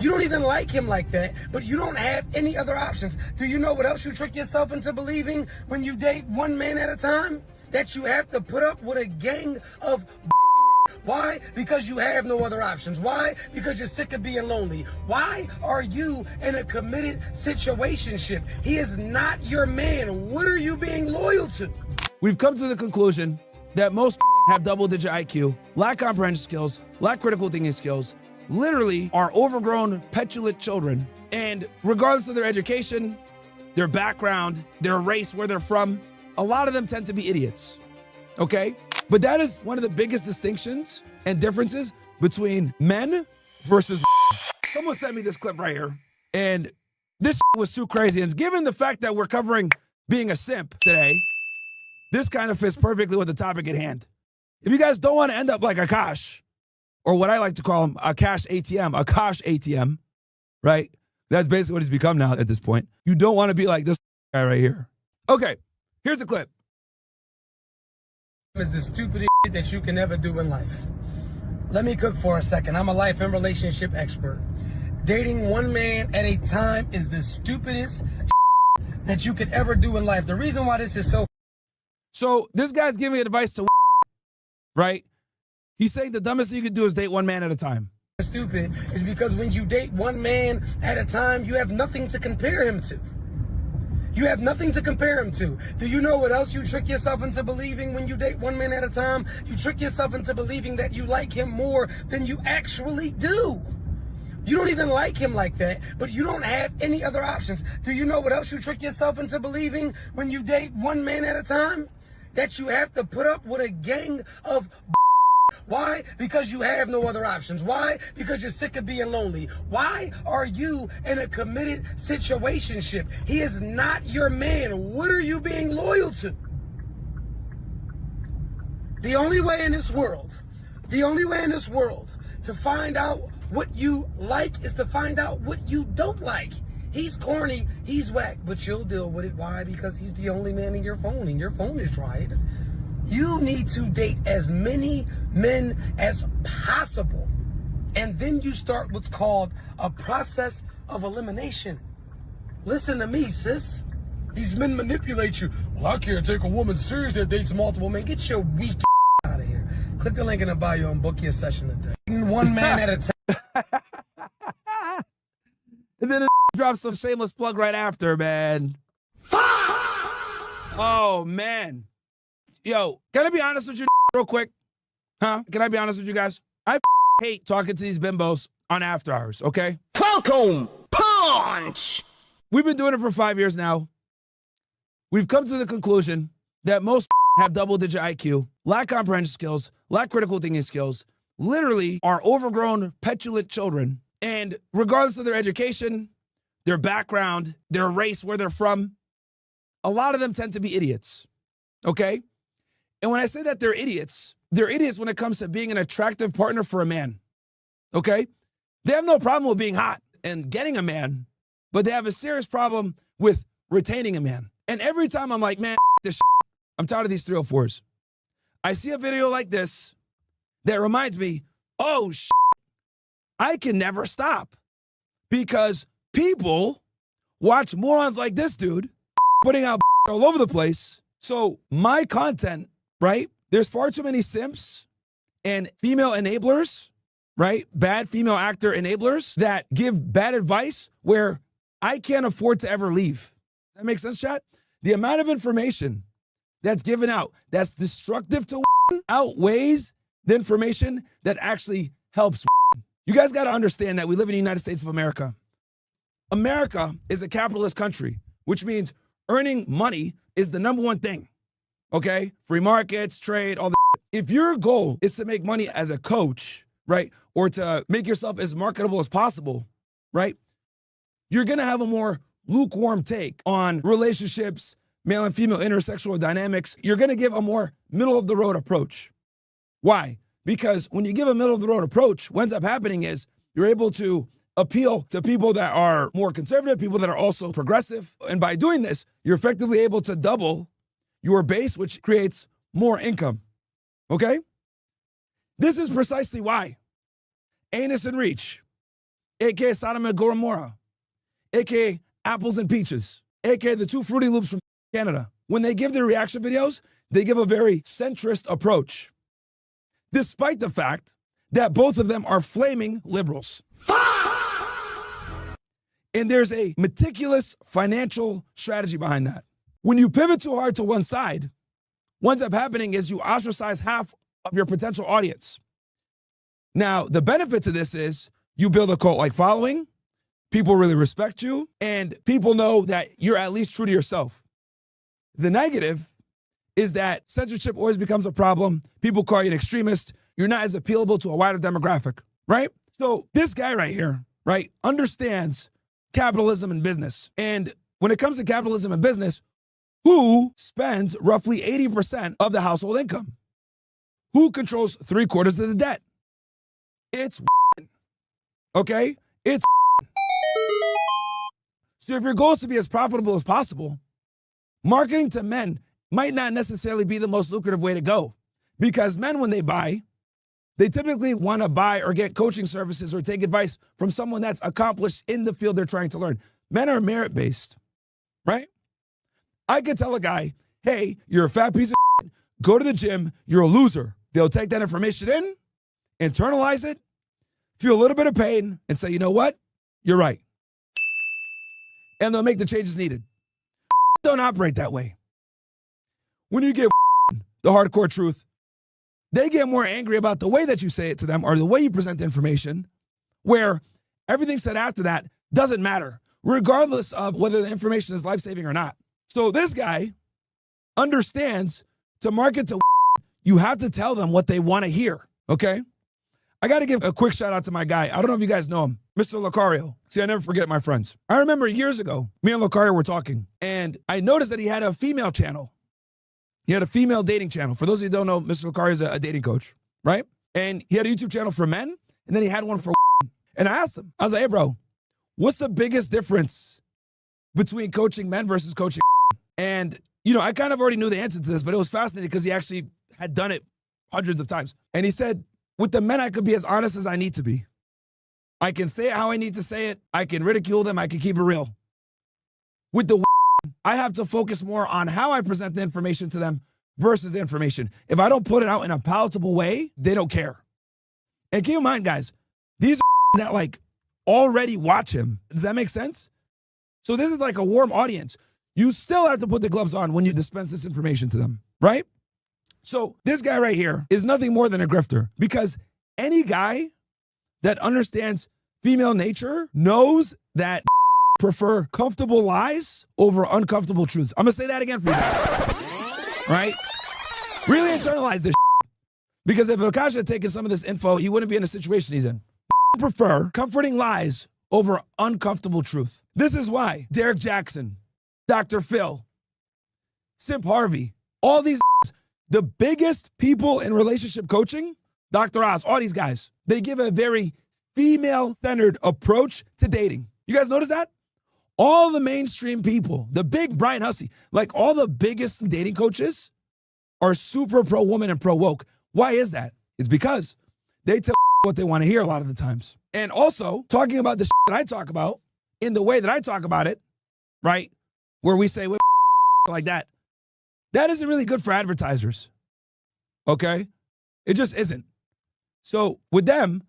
You don't even like him like that, but you don't have any other options. Do you know what else you trick yourself into believing when you date one man at a time? That you have to put up with a gang of Why? Because you have no other options. Why? Because you're sick of being lonely. Why are you in a committed situationship? He is not your man. What are you being loyal to? We've come to the conclusion that most have double-digit IQ, lack comprehension skills, lack critical thinking skills, literally are overgrown, petulant children. And regardless of their education, their background, their race, where they're from, a lot of them tend to be idiots, okay? But that is one of the biggest distinctions and differences between men versus Someone sent me this clip right here, and this was too crazy. And given the fact that we're covering being a simp today, this kind of fits perfectly with the topic at hand. If you guys don't want to end up like Akash, or what I like to call him, Akash ATM, right? That's basically what he's become now at this point. You don't want to be like this guy right here. Okay, here's a clip. Is the stupidest shit that you can ever do in life. Let me cook for a second. I'm a life and relationship expert. Dating one man at a time is the stupidest shit that you could ever do in life. The reason why this is So this guy's giving advice to right? He's saying the dumbest thing you could do is date one man at a time. Stupid is because when you date one man at a time, you have nothing to compare him to. You have nothing to compare him to. Do you know what else you trick yourself into believing when you date one man at a time? You trick yourself into believing that you like him more than you actually do. You don't even like him like that, but you don't have any other options. Do you know what else you trick yourself into believing when you date one man at a time? That you have to put up with a gang of Why? Because you have no other options. Why? Because you're sick of being lonely. Why are you in a committed situationship? He is not your man. What are you being loyal to? The only way in this world to find out what you like is to find out what you don't like. He's corny, he's whack, but you'll deal with it. Why? Because he's the only man in your phone, and your phone is dried. You need to date as many men as possible. And then you start what's called a process of elimination. Listen to me, sis. These men manipulate you. Well, I can't take a woman serious that dates multiple men. Get your weak out of here. Click the link in the bio and book your session today. One man at a time. And then it drops some shameless plug right after, man. Oh, man. Yo, can I be honest with you real quick? Huh? Can I be honest with you guys? I hate talking to these bimbos on after hours, okay? Welcome, punch! We've been doing it for 5 years now. We've come to the conclusion that most have double-digit IQ, lack comprehension skills, lack critical thinking skills, literally are overgrown, petulant children. And regardless of their education, their background, their race, where they're from, a lot of them tend to be idiots, okay? And when I say that they're idiots when it comes to being an attractive partner for a man, okay? They have no problem with being hot and getting a man, but they have a serious problem with retaining a man. And every time I'm like, man, this shit, I'm tired of these 304s. I see a video like this that reminds me, oh, shit, I can never stop. Because people watch morons like this dude putting out all over the place. So my content, right? There's far too many simps and female enablers, right? Bad female actor enablers that give bad advice where I can't afford to ever leave. That makes sense, chat? The amount of information that's given out that's destructive to outweighs the information that actually helps. You guys got to understand that we live in the United States of America. America is a capitalist country, which means earning money is the number one thing. Okay? Free markets, trade, all the If your goal is to make money as a coach, right? Or to make yourself as marketable as possible, right? You're going to have a more lukewarm take on relationships, male and female intersexual dynamics. You're going to give a more middle of the road approach. Why? Because when you give a middle of the road approach, what ends up happening is you're able to appeal to people that are more conservative, people that are also progressive. And by doing this, you're effectively able to double your base, which creates more income. Okay? This is precisely why anus and reach aka Sodom and Gomorrah, aka Apples and Peaches, aka the two Fruity Loops from Canada. When they give their reaction videos, they give a very centrist approach, despite the fact that both of them are flaming liberals. And there's a meticulous financial strategy behind that. When you pivot too hard to one side, what ends up happening is you ostracize half of your potential audience. Now, the benefit to this is you build a cult-like following, people really respect you, and people know that you're at least true to yourself. The negative is that censorship always becomes a problem. People call you an extremist. You're not as appealable to a wider demographic, right? So this guy right here, right, understands capitalism and business. And when it comes to capitalism and business, who spends roughly 80% of the household income? Who controls 3/4 of the debt? It's okay? It's so if your goal is to be as profitable as possible, marketing to men might not necessarily be the most lucrative way to go, because men, when they buy, they typically want to buy or get coaching services or take advice from someone that's accomplished in the field they're trying to learn. Men are merit-based, right? I could tell a guy, hey, you're a fat piece of shit, go to the gym, you're a loser. They'll take that information in, internalize it, feel a little bit of pain, and say, you know what? You're right. And they'll make the changes needed. Don't operate that way. When you give the hardcore truth, they get more angry about the way that you say it to them or the way you present the information, where everything said after that doesn't matter, regardless of whether the information is life-saving or not. So this guy understands to market to you have to tell them what they want to hear, okay? I got to give a quick shout out to my guy. I don't know if you guys know him, Mr. Lucario. See, I never forget my friends. I remember years ago, me and Lucario were talking, and I noticed that he had a female channel. He had a female dating channel. For those of you who don't know, Mr. Lucario is a dating coach, right? And he had a YouTube channel for men, and then he had one for and I asked him, I was like, hey, bro, what's the biggest difference between coaching men versus coaching? And, you know, I kind of already knew the answer to this, but it was fascinating because he actually had done it hundreds of times. And he said, with the men, I could be as honest as I need to be. I can say it how I need to say it. I can ridicule them. I can keep it real. With the I have to focus more on how I present the information to them versus the information. If I don't put it out in a palatable way, they don't care. And keep in mind, guys, these are that like already watch him. Does that make sense? So this is like a warm audience. You still have to put the gloves on when you dispense this information to them, right? So this guy right here is nothing more than a grifter, because any guy that understands female nature knows that prefer comfortable lies over uncomfortable truths. I'm gonna say that again for you guys, right? Really internalize this because if Akash had taken some of this info, he wouldn't be in the situation he's in. Prefer comforting lies over uncomfortable truth. This is why Derek Jackson, Dr. Phil, Simp Harvey, all these, the biggest people in relationship coaching, Dr. Oz, all these guys, they give a very female-centered approach to dating. You guys notice that? All the mainstream people, the big Brian Hussey, like all the biggest dating coaches are super pro-woman and pro-woke. Why is that? It's because they tell what they want to hear a lot of the times. And also, talking about the that I talk about in the way that I talk about it, right, where we say like that, that isn't really good for advertisers, okay? It just isn't. So with them,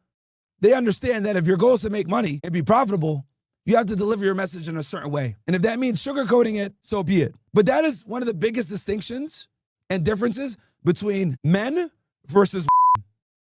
they understand that if your goal is to make money and be profitable, you have to deliver your message in a certain way. And if that means sugarcoating it, so be it. But that is one of the biggest distinctions and differences between men versus